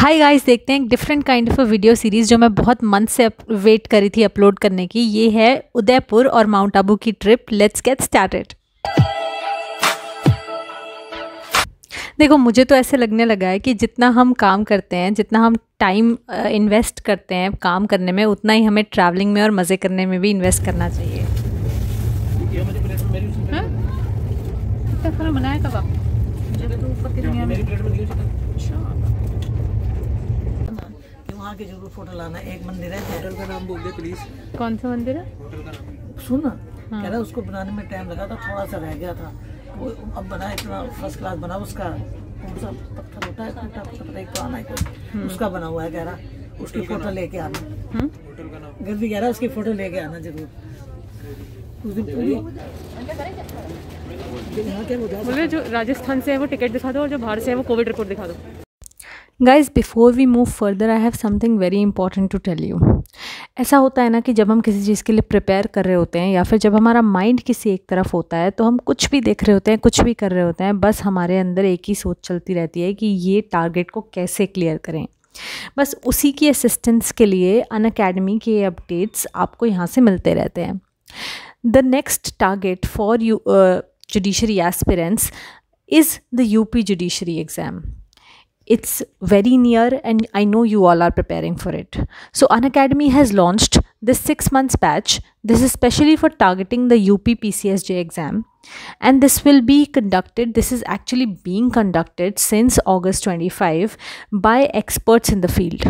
Hi guys, देखते हैं एक different kind of a video series जो मैं बहुत मंथ से वेट करी थी अपलोड करने की। ये है उदयपुर और माउंट आबू की ट्रिप। Let's get started. देखो, मुझे तो ऐसे लगने लगा है कि जितना हम काम करते हैं, जितना हम टाइम इन्वेस्ट करते हैं काम करने में, उतना ही हमें ट्रैवलिंग में और मज़े करने में भी इन्वेस्ट करना चाहिए। बनाया कब आप? वहाँ की जरूर फोटो लाना। एक मंदिर है, होटल का नाम बोल दे प्लीज। कौन सा मंदिर है? होटल का नाम सुन। हाँ। कह रहा उसको बनाने में टाइम लगा था, थोड़ा सा रह गया था। वो अब बना इतना फर्स्ट क्लास बना। उसका कौन सा पत्थर होता है, टूटा पत्थर एक पुराना है कोई, उसका बना हुआ है। कह रहा उसकी फोटो लेके आना। होटल का नाम गर्दी कह रहा उसकी फोटो लेके आना जरूर। उस दिन पूरी बोले जो राजस्थान से है वो टिकट दिखा दो, और जो बाहर से है वो कोविड रिपोर्ट दिखा दो। Guys, before we move further I have something very important to tell you. ऐसा होता है ना कि जब हम किसी चीज़ के लिए प्रिपेयर कर रहे होते हैं, या फिर जब हमारा माइंड किसी एक तरफ होता है, तो हम कुछ भी देख रहे होते हैं, कुछ भी कर रहे होते हैं, बस हमारे अंदर एक ही सोच चलती रहती है कि ये टारगेट को कैसे क्लियर करें। बस उसी की असिस्टेंस के लिए अनअकैडमी के अपडेट्स आपको यहाँ से मिलते रहते हैं। The next target for you judiciary aspirants is the UP Judiciary exam. It's very near and I know you all are preparing for it. So Unacademy has launched this 6 months batch. This is specially for targeting the UP PCSJ exam, and this will be conducted, this is actually being conducted since August 25 by experts in the field.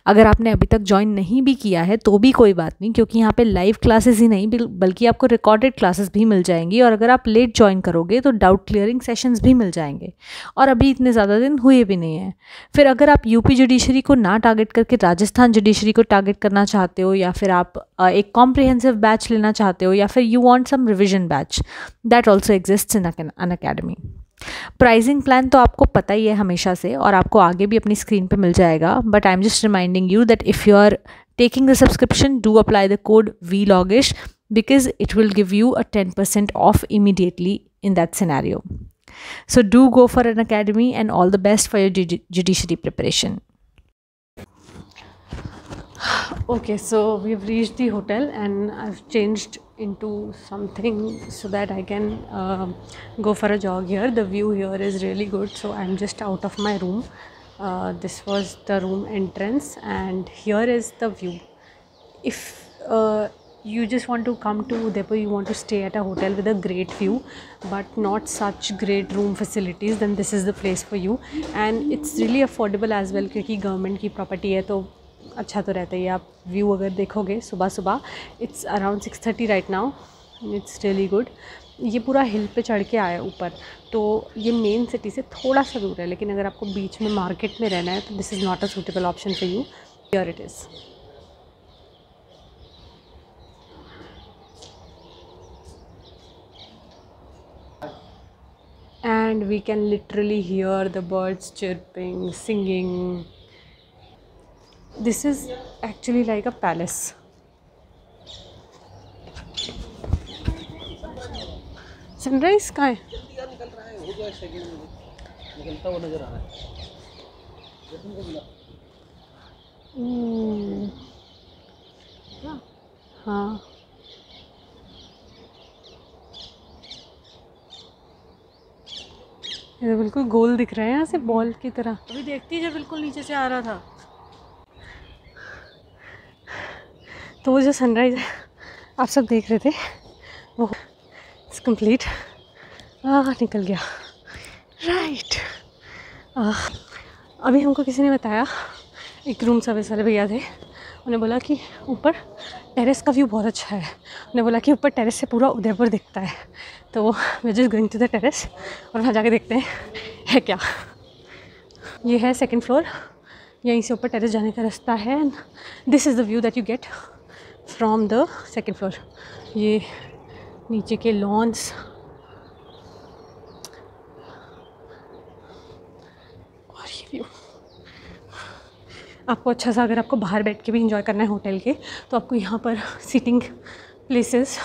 अगर आपने अभी तक join नहीं भी किया है तो भी कोई बात नहीं, क्योंकि यहाँ पे लाइव क्लासेस ही नहीं बल्कि आपको रिकॉर्डेड क्लासेस भी मिल जाएंगी, और अगर आप लेट ज्वाइन करोगे तो डाउट क्लियरिंग सेशंस भी मिल जाएंगे, और अभी इतने ज़्यादा दिन हुए भी नहीं हैं। फिर अगर आप यूपी जुडिशरी को ना टारगेट करके राजस्थान जुडिशरी को टारगेट करना चाहते हो, या फिर आप एक कॉम्प्रिहेंसिव बैच लेना चाहते हो, या फिर you want some revision batch, that also exists in Unacademy. Pricing plan तो आपको पता ही है हमेशा से, और आपको आगे भी अपनी स्क्रीन पे मिल जाएगा, but I am just reminding you that if you are taking the subscription, do apply the code VLOGISH because it will give you a 10% off immediately in that scenario. So do go for an academy, and all the best for your judiciary preparation. Okay, so we've reached the hotel and I've changed into something so that I can go for a jog here. The view here is really good, so I'm just out of my room. This was the room entrance, and here is the view. If you just want to come to Udaipur, you want to stay at a hotel with a great view but not such great room facilities, then this is the place for you. And it's really affordable as well, क्योंकि government की property है तो अच्छा तो रहता ही है। आप view अगर देखोगे सुबह सुबह, it's around 6:30 right now, it's really good. ये पूरा हिल पे चढ़ के आया ऊपर, तो ये मेन सिटी से थोड़ा सा दूर है, लेकिन अगर आपको बीच में मार्केट में रहना है तो this is not a suitable option for you. Here it is. And we can literally hear the birds chirping, singing. This is actually like a palace. Sunrise कहाँ है? निकल रहा है, हो गया सेकंड में निकलता हुआ नजर आ रहा है। हाँ, ये बिल्कुल गोल दिख रहा है यहाँ से, बॉल की तरह। अभी देखती है जब बिल्कुल नीचे से आ रहा था। तो वो जो सनराइज़ आप सब देख रहे थे वो इट्स कंप्लीट। निकल गया राइट। अभी हमको किसी ने बताया, एक रूम सर्विस वाले भैया थे, उन्हें बोला कि ऊपर टेरेस का व्यू बहुत अच्छा है। उन्हें बोला कि ऊपर टेरेस से पूरा उदयपुर दिखता है। तो we just going to the terrace, और वहाँ जाके देखते हैं है क्या। ये है सेकंड फ्लोर, यहीं से ऊपर टेरेस जाने का रास्ता है। This is the view that you get from the second floor. ये नीचे के लॉन्स, और ये व्यू आपको अच्छा सा, अगर आपको बाहर बैठ के भी इंजॉय करना है होटल के, तो आपको यहाँ पर सीटिंग प्लेसेस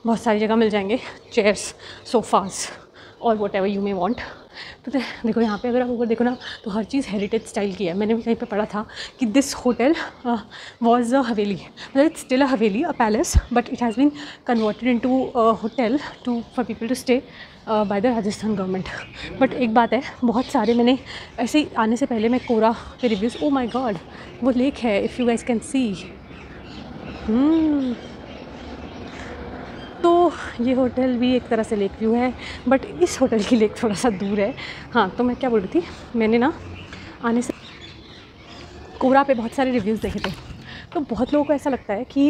बहुत सारी जगह मिल जाएंगे, चेयर्स, सोफ़ाज़ और what ever you may want. पता है देखो यहाँ पे अगर आप ऊपर देखो ना तो हर चीज़ हेरिटेज स्टाइल की है। मैंने भी कहीं पे पढ़ा था कि दिस होटल वाज अ हवेली, मतलब it's still a haveli, a palace, but it has been converted into hotel to for people to stay by the Rajasthan government. But एक बात है, बहुत सारे मैंने ऐसे ही आने से पहले मैं कोरा पे रिव्यूज़, ओ माई गॉड वो लेक है, if you guys can see. तो ये होटल भी एक तरह से लेक व्यू है, बट इस होटल की लेक थोड़ा सा दूर है। हाँ, तो मैं क्या बोल रही थी, मैंने ना आने से कोरा पे बहुत सारे रिव्यूज़ देखे थे, तो बहुत लोगों को ऐसा लगता है कि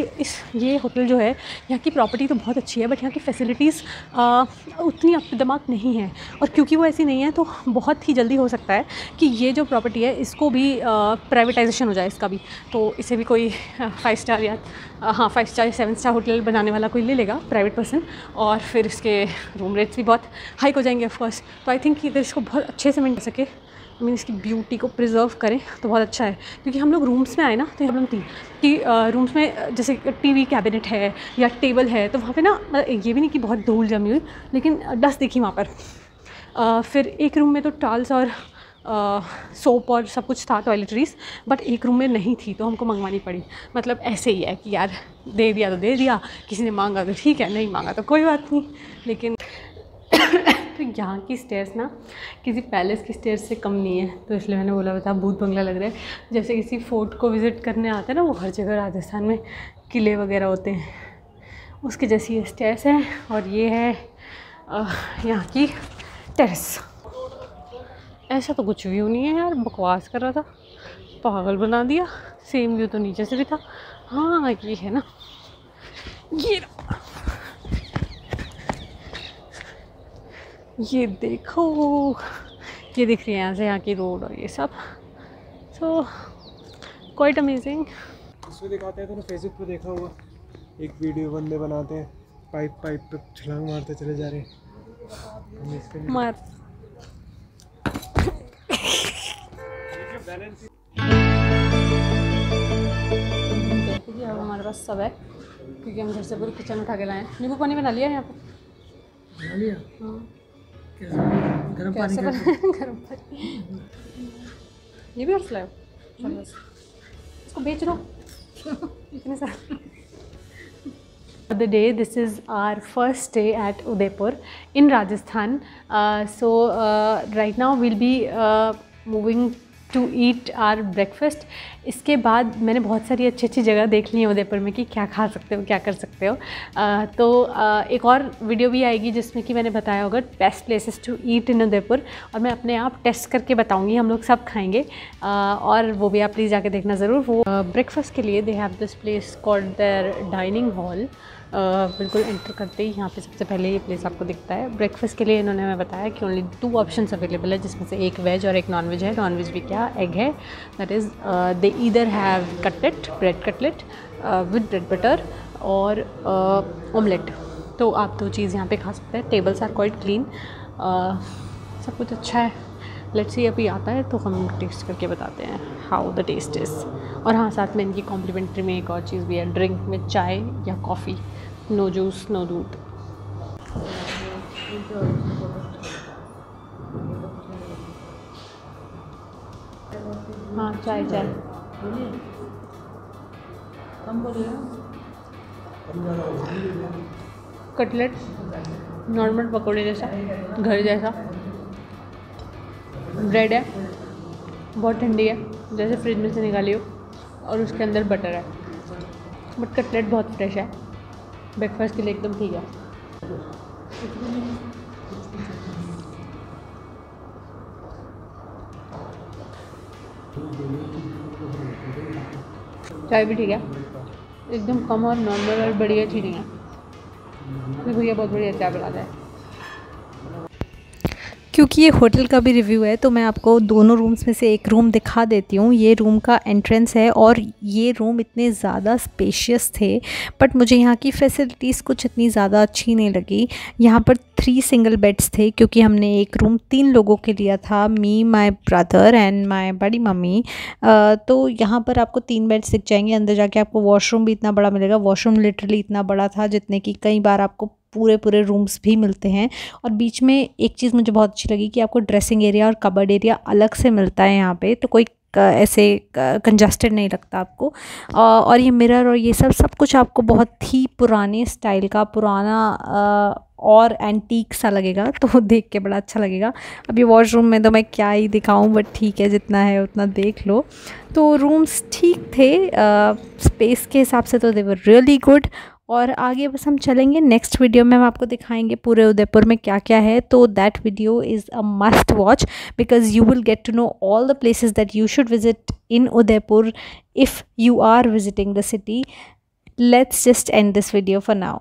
ये होटल जो है, यहाँ की प्रॉपर्टी तो बहुत अच्छी है, बट यहाँ की फैसिलिटीज़ उतनी अप दिमाग नहीं है। और क्योंकि वो ऐसी नहीं है तो बहुत ही जल्दी हो सकता है कि ये जो प्रॉपर्टी है इसको भी प्राइवेटाइजेशन हो जाए, इसका भी, तो इसे भी कोई 5 स्टार या 5 स्टार या 7 स्टार होटल बनाने वाला कोई ले लेगा, प्राइवेट पर्सन, और फिर इसके रूम रेट्स भी बहुत हाइक हो जाएंगे ऑफकोर्स। तो आई थिंक कि अगर इसको बहुत अच्छे से मेंटेन सके, मीन इसकी ब्यूटी को प्रिजर्व करें तो बहुत अच्छा है। क्योंकि हम लोग रूम्स में आए ना तो प्रॉब्लम थी कि रूम्स में जैसे टीवी कैबिनेट है या टेबल है, तो वहाँ पे ना ये भी नहीं कि बहुत धूल जमी हुई, लेकिन डस्ट दिखी वहाँ पर। फिर एक रूम में तो टाल्स और सोप और सब कुछ था, टॉयलेटरीज, बट एक रूम में नहीं थी, तो हमको मंगवानी पड़ी। मतलब ऐसे ही है कि यार दे दिया तो दे दिया, किसी ने मांगा तो ठीक है, नहीं मांगा तो कोई बात नहीं। लेकिन तो यहाँ की स्टेयर्स ना किसी पैलेस की स्टेयर्स से कम नहीं है, तो इसलिए मैंने बोला बता भूत बंगला लग रहा है। जैसे किसी फोर्ट को विज़िट करने आते हैं ना, वो हर जगह राजस्थान में किले वगैरह होते हैं, उसके जैसी ये स्टेयर्स हैं। और ये है यहाँ की टेरेस। ऐसा तो कुछ व्यू नहीं है यार, बकवास कर रहा था, पागल बना दिया। सेम व्यू तो नीचे से भी था। हाँ ये है ना, ये देखो, ये दिख रही है यहाँ से, यहाँ की रोड और ये सब, सो क्वाइट अमेजिंग। इसमें दिखाते हैं, तो फेसबुक पे देखा होगा, एक वीडियो बंदे बनाते हैं, पाइप पे छलांग मारते चले जा रहे हैं, मार अब हमारे पास सब है, क्योंकि हम घर से पूरी किचन उठा के लाए हैं। नींबू पानी बना लिया यहाँ पे, बना लिया। हाँ गर्म पानी गर्म पानी, ये भी अर्स लाओ, चलो इसको बेच दो इतने सारे। The day, this is our first day at Udaipur in Rajasthan. So right now we'll be moving to eat our breakfast. इसके बाद मैंने बहुत सारी अच्छी अच्छी जगह देख ली है उदयपुर में कि क्या खा सकते हो, क्या कर सकते हो। तो एक और वीडियो भी आएगी जिसमें कि मैंने बताया होगा बेस्ट प्लेसेस टू ईट इन उदयपुर, और मैं अपने आप टेस्ट करके बताऊंगी, हम लोग सब खाएंगे, और वो भी आप प्लीज़ जाके देखना ज़रूर। वो ब्रेकफास्ट के लिए they have this place called their dining hall. बिल्कुल एंटर करते ही यहाँ पे सबसे पहले ये प्लेस आपको दिखता है। ब्रेकफास्ट के लिए इन्होंने हमें बताया कि ओनली 2 ऑप्शंस अवेलेबल है, जिसमें से एक वेज और एक नॉन वेज है। नॉन वेज भी क्या, एग है, that is they either have cutlet, bread cutlet with bread butter और ऑमलेट। तो आप 2 चीज़ यहाँ पे खा सकते हैं। टेबल्स आर क्वाइट क्लीन, सब कुछ अच्छा है। लेट्स सी अभी आता है तो हम टेस्ट करके बताते हैं हाउ द टेस्ट इज़। और हाँ, साथ में इनकी कॉम्प्लीमेंट्री में एक और चीज़ भी है, ड्रिंक में चाय या कॉफ़ी, नो जूस नो दूध। हाँ चाय चाय कटलेट नॉर्मल पकौड़े जैसा, घर जैसा। ब्रेड है, बहुत ठंडी है, जैसे फ्रिज में से निकाली हो, और उसके अंदर बटर है, बट कटलेट बहुत फ्रेश है। ब्रेकफास्ट के लिए एकदम ठीक है। चाय भी ठीक है, एकदम कम और नॉर्मल और बढ़िया चीज़ें हैं। भैया बहुत बढ़िया चाय बनाता है। क्योंकि ये होटल का भी रिव्यू है तो मैं आपको दोनों रूम्स में से एक रूम दिखा देती हूँ। ये रूम का एंट्रेंस है और ये रूम इतने ज़्यादा स्पेशियस थे, बट मुझे यहाँ की फैसिलिटीज़ कुछ इतनी ज़्यादा अच्छी नहीं लगी। यहाँ पर 3 सिंगल बेड्स थे, क्योंकि हमने एक रूम 3 लोगों के लिया था, मी, माय ब्रदर एंड माय बड़ी मम्मी। तो यहाँ पर आपको 3 बेड्स दिख जाएंगे। अंदर जाके आपको वॉशरूम भी इतना बड़ा मिलेगा। वॉशरूम लिटरली इतना बड़ा था जितने कि कई बार आपको पूरे पूरे रूम्स भी मिलते हैं। और बीच में एक चीज़ मुझे बहुत अच्छी लगी कि आपको ड्रेसिंग एरिया और कबर्ड एरिया अलग से मिलता है यहाँ पे, तो कोई ऐसे कंजस्टेड नहीं लगता आपको। और ये मिरर और ये सब कुछ आपको बहुत ही पुराने स्टाइल का, पुराना और एंटीक सा लगेगा, तो देख के बड़ा अच्छा लगेगा। अभी वॉशरूम में तो मैं क्या ही दिखाऊं, बट ठीक है, जितना है उतना देख लो। तो रूम्स ठीक थे, स्पेस के हिसाब से तो दे वर रियली गुड। और आगे बस हम चलेंगे, नेक्स्ट वीडियो में हम आपको दिखाएंगे पूरे उदयपुर में क्या क्या है। तो that video is a must watch because you will get to know all the places that you should visit in Udaipur if you are visiting the city. Let's just end this video for now.